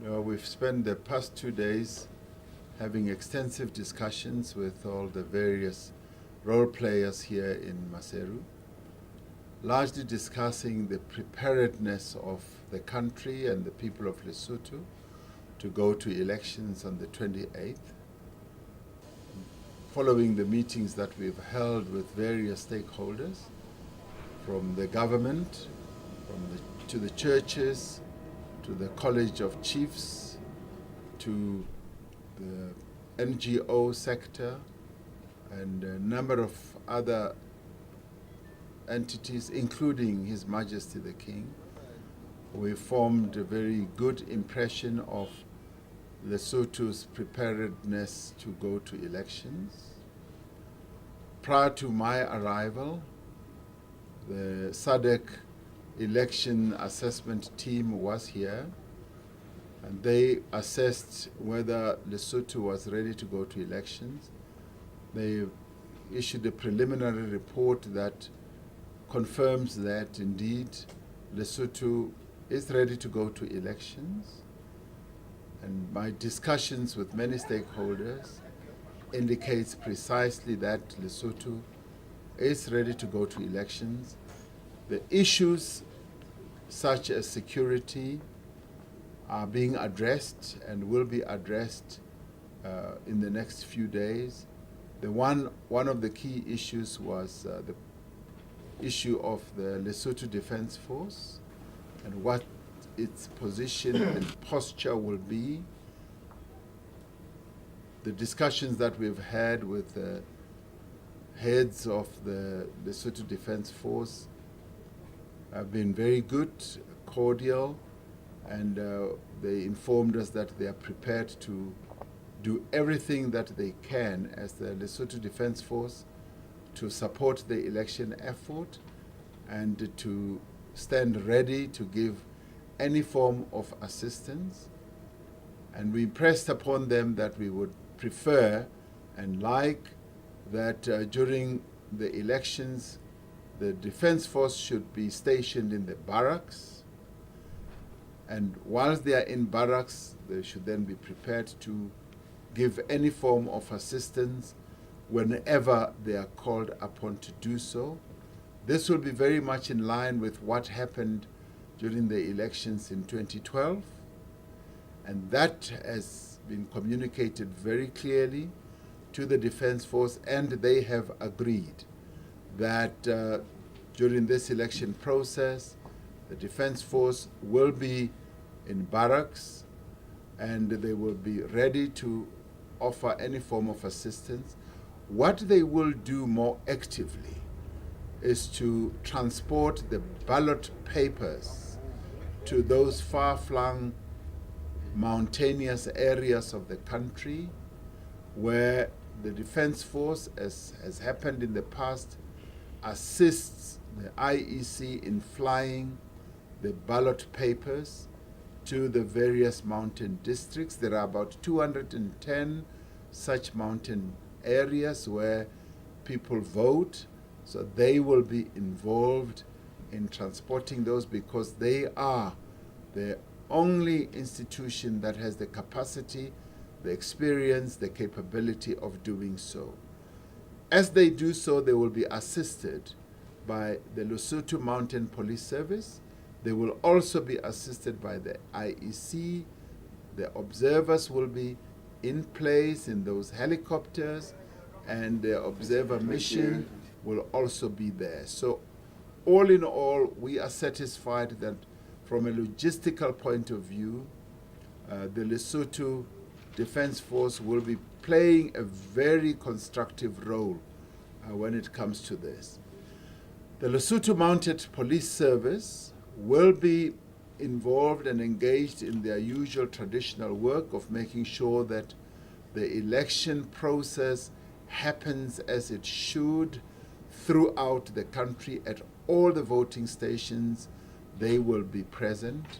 We've spent the past 2 days having extensive discussions with all the various role players here in Maseru, largely discussing the preparedness of the country and the people of Lesotho to go to elections on the 28th. Following the meetings that we've held with various stakeholders, from the government, to the churches, to the College of Chiefs, to the NGO sector, and a number of other entities, including His Majesty the King, we formed a very good impression of Lesotho's preparedness to go to elections. Prior to my arrival, the SADC election assessment team was here, and they assessed whether Lesotho was ready to go to elections. They issued a preliminary report that confirms that indeed Lesotho is ready to go to elections. And my discussions with many stakeholders indicates precisely that Lesotho is ready to go to elections. The issues such as security are being addressed and will be addressed in the next few days. One of the key issues was the issue of the Lesotho Defense Force and what its position and posture will be. The discussions that we've had with the heads of the Lesotho Defense Force have been very good, cordial, and they informed us that they are prepared to do everything that they can as the Lesotho Defense Force to support the election effort and to stand ready to give any form of assistance. And we impressed upon them that we would prefer and like that during the elections, the Defense Force should be stationed in the barracks, and whilst they are in barracks, they should then be prepared to give any form of assistance whenever they are called upon to do so. This will be very much in line with what happened during the elections in 2012, and that has been communicated very clearly to the Defense Force, and they have agreed that during this election process, the Defense Force will be in barracks and they will be ready to offer any form of assistance. What they will do more actively is to transport the ballot papers to those far-flung mountainous areas of the country where the Defense Force, as has happened in the past, assists the IEC in flying the ballot papers to the various mountain districts. There are about 210 such mountain areas where people vote, so they will be involved in transporting those because they are the only institution that has the capacity, the experience, the capability of doing so. As they do so, they will be assisted by the Lesotho Mountain Police Service. They will also be assisted by the IEC. The observers will be in place in those helicopters, and the observer mission will also be there. So all in all, we are satisfied that from a logistical point of view, the Lesotho Defense Force will be playing a very constructive role when it comes to this. The Lesotho Mounted Police Service will be involved and engaged in their usual traditional work of making sure that the election process happens as it should throughout the country. At all the voting stations, they will be present.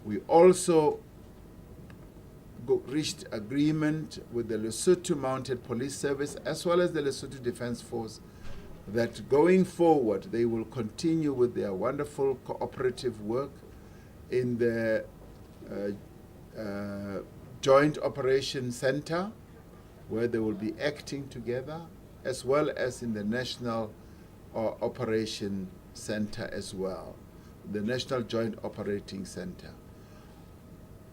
We also reached agreement with the Lesotho Mounted Police Service as well as the Lesotho Defense Force that going forward they will continue with their wonderful cooperative work in the Joint Operation Center, where they will be acting together, as well as in the National Operation Center as well, the National Joint Operating Center.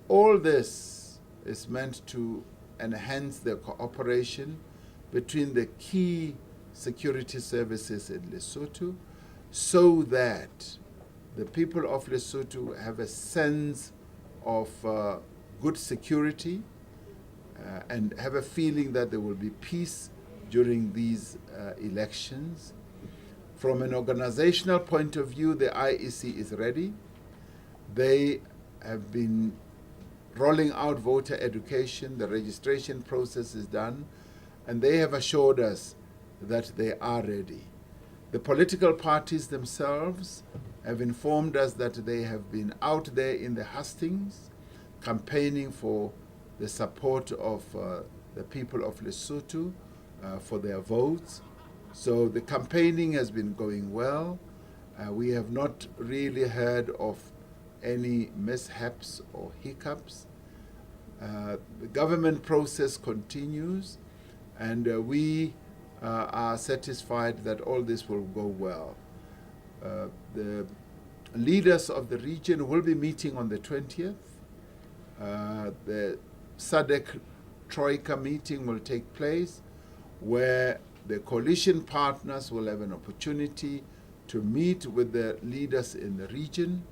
All this is meant to enhance the cooperation between the key security services in Lesotho, so that the people of Lesotho have a sense of good security and have a feeling that there will be peace during these elections. From an organizational point of view, the IEC is ready. They have been rolling out voter education. The registration process is done, and they have assured us that they are ready. The political parties themselves have informed us that they have been out there in the hustings campaigning for the support of the people of Lesotho for their votes. So the campaigning has been going well. We have not really heard of any mishaps or hiccups. The government process continues, and we are satisfied that all this will go well. The leaders of the region will be meeting on the 20th. The SADC Troika meeting will take place, where the coalition partners will have an opportunity to meet with the leaders in the region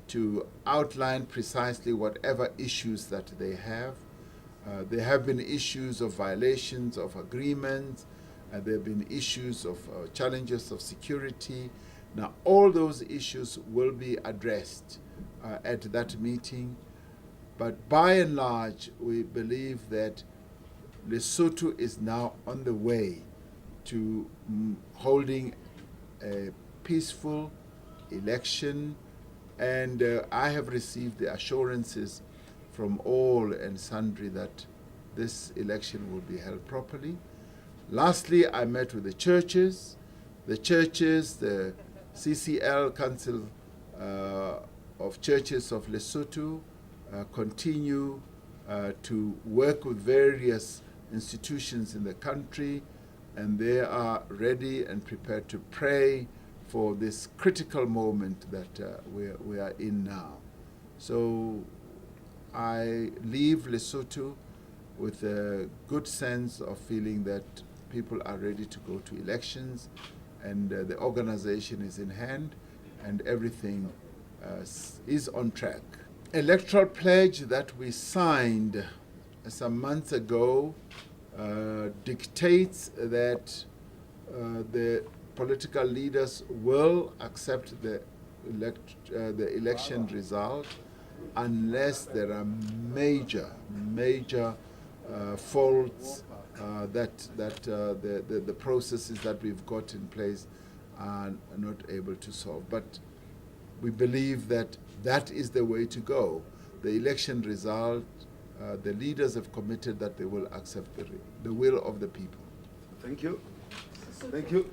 to outline precisely whatever issues that they have. There have been issues of violations of agreements, there have been issues of challenges of security. Now, all those issues will be addressed at that meeting. But by and large, we believe that Lesotho is now on the way to holding a peaceful election, and I have received the assurances from all and sundry that this election will be held properly. Lastly, I met with the churches, the CCL, Council of Churches of Lesotho, continue to work with various institutions in the country, and they are ready and prepared to pray for this critical moment that we are in now. So I leave Lesotho with a good sense of feeling that people are ready to go to elections, and the organization is in hand, and everything is on track. Electoral pledge that we signed some months ago dictates that the political leaders will accept the election result unless there are major faults that the processes that we've got in place are not able to solve. But we believe that that is the way to go. The election result, the leaders have committed that they will accept the will of the people. Thank you. Thank you.